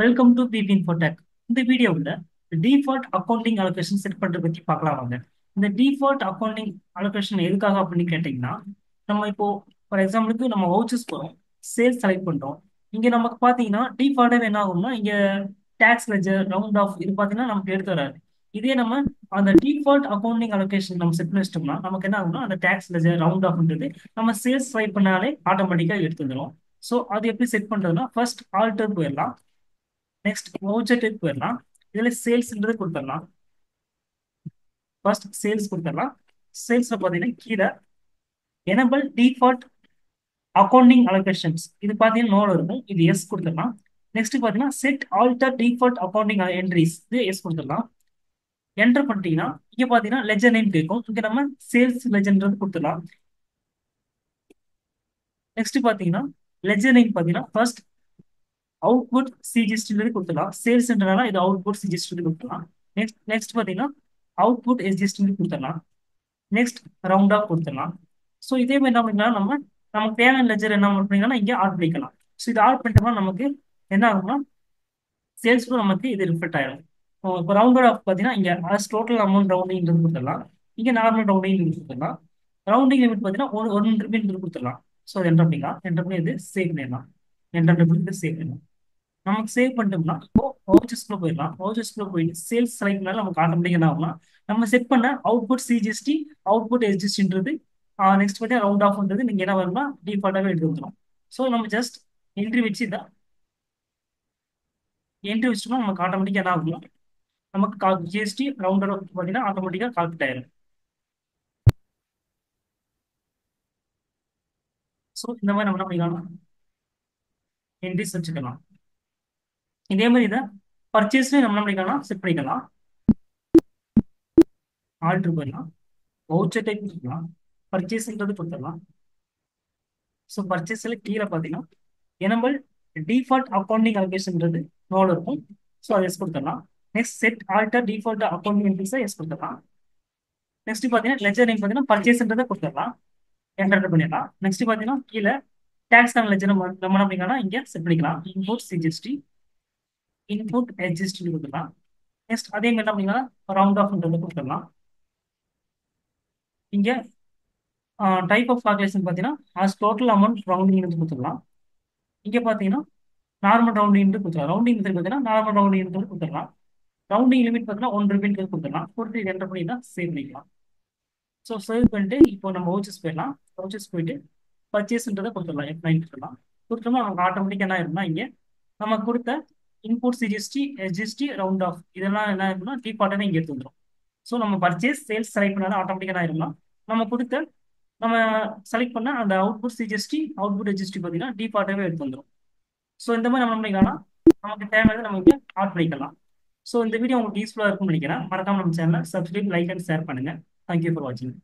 Welcome to BP Infotech. இந்த வீடியோவில் default accounting allocation set பண்ணுறத பற்றி பார்க்கலாம் வாங்க. இந்த டிஃபால்ட் அக்கௌண்டிங் அலோகேஷன் எதுக்காக அப்படின்னு கேட்டிங்கன்னா, நம்ம இப்போ ஃபார் எக்ஸாம்பிளுக்கு நம்ம வவுச்சர்ஸ் போகிறோம், சேல்ஸ் செலக்ட் பண்ணுறோம். இங்கே நமக்கு பார்த்தீங்கன்னா டிஃபால்ட்டாக என்ன ஆகும்னா, இங்கே டேக்ஸ் லெஜர் ரவுண்ட் ஆஃப் இது பார்த்தீங்கன்னா நமக்கு எடுத்து வராது. இதே நம்ம அந்த டிஃபால்ட் அக்கௌண்டிங் அலோகேஷன் நம்ம செட் பண்ணி வச்சிட்டோம்னா நமக்கு என்ன ஆகும்னா, அந்த டேக்ஸ் லெஜர் ரவுண்ட் ஆஃப்ன்றது நம்ம சேல்ஸ் செலக்ட் பண்ணாலே ஆட்டோமேட்டிக்காக எடுத்து வந்துடும். ஸோ அது எப்படி செட் பண்ணுறதுன்னா, ஃபர்ஸ்ட் ஆல்டர் போயிடலாம். நெக்ஸ்ட் ப்ராஜெக்ட்டுக்கு போயிடலாம். இதுல சேல்ஸ்ன்றது கொடுத்துடலாம். ஃபர்ஸ்ட் சேல்ஸ் கொடுத்துடலாம். சேல்ஸ்ல பாத்தீங்கன்னா கீழே எனபிள் டிஃபால்ட் அக்கௌண்டிங் அலோகேஷன்ஸ் இது பாத்தீங்கன்னா நோட் இருக்கும், இது எஸ் கொடுத்துடலாம். நெக்ஸ்ட் பாத்தீங்கன்னா set alter default accounting entries இது எஸ் கொடுத்துடலாம். என்டர் பண்ணிட்டீங்கன்னா இங்க பாத்தீங்கன்னா லெஜர் நேம் கேட்கும், இங்க நம்ம சேல்ஸ் லெஜர்ன்றது கொடுத்துடலாம். நெக்ஸ்ட் பாத்தீங்கன்னா லெஜர் நேம் பாத்தீங்கன்னா ஃபர்ஸ்ட் அவுட்புட் சிஜிஎஸ்டி கொடுத்துடலாம். சேல்ஸ்ன்றனால இது அவுட்புட் சிஜிஎஸ்டி கொடுத்துடலாம். நெக்ஸ்ட் பாத்தீங்கன்னா அவுட்புட் எஸ்ஜிஎஸ்டி கொடுத்துடலாம். நெக்ஸ்ட் ரவுண்ட் ஆஃப் கொடுத்துடலாம். ஸோ இதே மாதிரி என்ன பண்ணிக்கலாம், நமக்கு தேவையான லெஜர் என்ன பண்ணிங்கன்னா இங்கே ஆட் பண்ணிக்கலாம். ஸோ இது ஆட் பண்ணிட்டோம்னா நமக்கு என்ன ஆகும்னா சேல்ஸ்க்கும் நமக்கு இது ரிஃப்ளெக்ட் ஆயிடும். இப்போ ரவுண்டட் ஆஃப் பார்த்தீங்கன்னா இங்கே டோட்டல் அமௌண்ட் ரவுண்டிங் கொடுத்துடலாம். இங்கே நார்மல் ரவுண்டிங் கொடுத்துடலாம். ரவுண்டிங் லிமிட் பார்த்தீங்கன்னா ஒன் ருபீன் கொடுத்துடலாம். ஸோ அது என்டர் பண்ணிக்கலாம். என்டர் பண்ணி இது சேவ் பண்ணிடலாம். என்டர் பண்ணி இது சேவ் பண்ணலாம். நமக்கு சேவ் பண்ணிட்டோம்னா இப்போ வவுச்சர்ஸ்குள்ள போயிடலாம். வவுச்சர்ஸ்குள்ள போயிட்டு சேல்ஸ் செலக்ட் பண்ணாலும் நமக்கு ஆட்டோமேட்டிக் என்ன ஆகும்னா, நம்ம செட் பண்ண அவுட்புட் சிஜிஎஸ்டி அவுட்புட் எஸ்ஜிஎஸ்டின்றது நெக்ஸ்ட் பார்த்தீங்கன்னா ரவுண்ட் ஆஃப்ன்றது நீங்க என்ன வரணும்னா டிஃபால்ட்டாகவே எடுத்து வந்துடும். ஸோ நம்ம ஜஸ்ட் என்ட்ரி வச்சு இதான் என்ட்ரி வச்சுட்டோம்னா நமக்கு ஆட்டோமேட்டிக்காக என்ன ஆகும்னா நமக்கு ஜிஎஸ்டி ரவுண்ட் ஆஃப் பார்த்தீங்கன்னா ஆட்டோமேட்டிக்காக கால்குலேட் ஆயிடும். ஸோ இந்த மாதிரி நம்ம என்ன பண்ணிக்கலாம், என்ட்ரிஸ் வச்சுக்கலாம். இதே மாதிரி இதை பர்ச்சேஸ்லேயும் நம்ம என்ன பண்ணிக்கலாம், செட் பண்ணிக்கலாம். ஆல்ட்ரு போயிடலாம். வவுச்சர் டைப் கொடுத்துக்கலாம். பர்ச்சேஸ்ன்றது கொடுத்துடலாம். ஸோ பர்ச்சேஸ்ல கீழே பார்த்தீங்கன்னா எனபிள் டிஃபால்ட் அக்கௌண்டிங் அலோகேஷன்ன்றது நோட் இருக்கும். ஸோ அதை எஸ் கொடுத்துடலாம். Next set alter default accounting என்ட்ரிஸை எஸ் கொடுத்துடலாம். நெக்ஸ்ட் பார்த்தீங்கன்னா லெஜர் நேம் பார்த்தீங்கன்னா பர்ச்சேஸ்ன்றதை கொடுத்துடலாம். என்டர் பண்ணிடலாம். நெக்ஸ்ட் பார்த்தீங்கன்னா கீழே டேக்ஸ் அண்ட் லெஜர் நம்ம என்ன பண்ணிக்கலாம், இங்கே செட் பண்ணிக்கலாம். இன்புட் சிஜிஎஸ்டி இன்புட் எஸ்ஜிஎஸ்டி கொடுத்துடலாம். நெக்ஸ்ட் அதே மாதிரி என்ன பண்ணிக்கலாம், ரவுண்ட் ஆஃப்ன்றது கொடுத்துடலாம். இங்கே டைப் ஆஃப் கால்குலேஷன் பார்த்தீங்கன்னா ஆஸ் டோட்டல் அமௌண்ட் ரவுண்டிங் கொடுத்துடலாம். இங்கே பார்த்தீங்கன்னா நார்மல் ரவுண்டிங் கொடுத்துடலாம். ரவுண்டிங் மெத்தட் பார்த்தீங்கன்னா நார்மல் ரவுண்டிங் கொடுத்துடலாம். ரவுண்டிங் லிமிட் பார்த்தீங்கன்னா ஒன் ருபீன் கொடுத்துடலாம். கொடுத்து இது என்டர் பண்ணி தான் சேவ் பண்ணிக்கலாம். ஸோ சேவ் பண்ணிட்டு இப்போ நம்ம வவுச்சர்ஸ் போயிடலாம். வவுச்சர்ஸ் போயிட்டு பர்ச்சேஸ்ன்றதை கொடுத்துடலாம். F9 கொடுத்துடலாம். கொடுத்தோம்னா நமக்கு ஆட்டோமேட்டிக்காக என்ன ஆயிரும்னா இங்கே நம்ம கொடுத்த input CGST SGST round off இதெல்லாம் என்ன ஆயிரும்னா டிஃபால்ட்டாக இங்கே எடுத்து வந்துடும். ஸோ நம்ம பர்ச்சேஸ் சேல்ஸ் செலக்ட் பண்ணாலும் ஆட்டோமேட்டிக்காக என்ன ஆயிரும்னா நம்ம கொடுத்த நம்ம செலக்ட் பண்ண அந்த அவுட்புட் சிஜிஎஸ்டி அவுட்புட் எஸ்ஜிஎஸ்டி பார்த்தீங்கன்னா டிஃபால்ட்டாகவே எடுத்து வந்துடும். ஸோ இந்த மாதிரி நம்ம என்ன பண்ணிக்கலாம், நமக்கு தேவையானது நமக்கு ஆட் பண்ணிக்கலாம். ஸோ இந்த வீடியோ உங்களுக்கு யூஸ்ஃபுல்லாக இருக்கும்னு நினைக்கிறேன். மறக்காம நம்ம சேனலை சப்ஸ்கிரைப் லைக் அண்ட் ஷேர் பண்ணுங்க. தேங்க்யூ ஃபார் வாட்சிங்.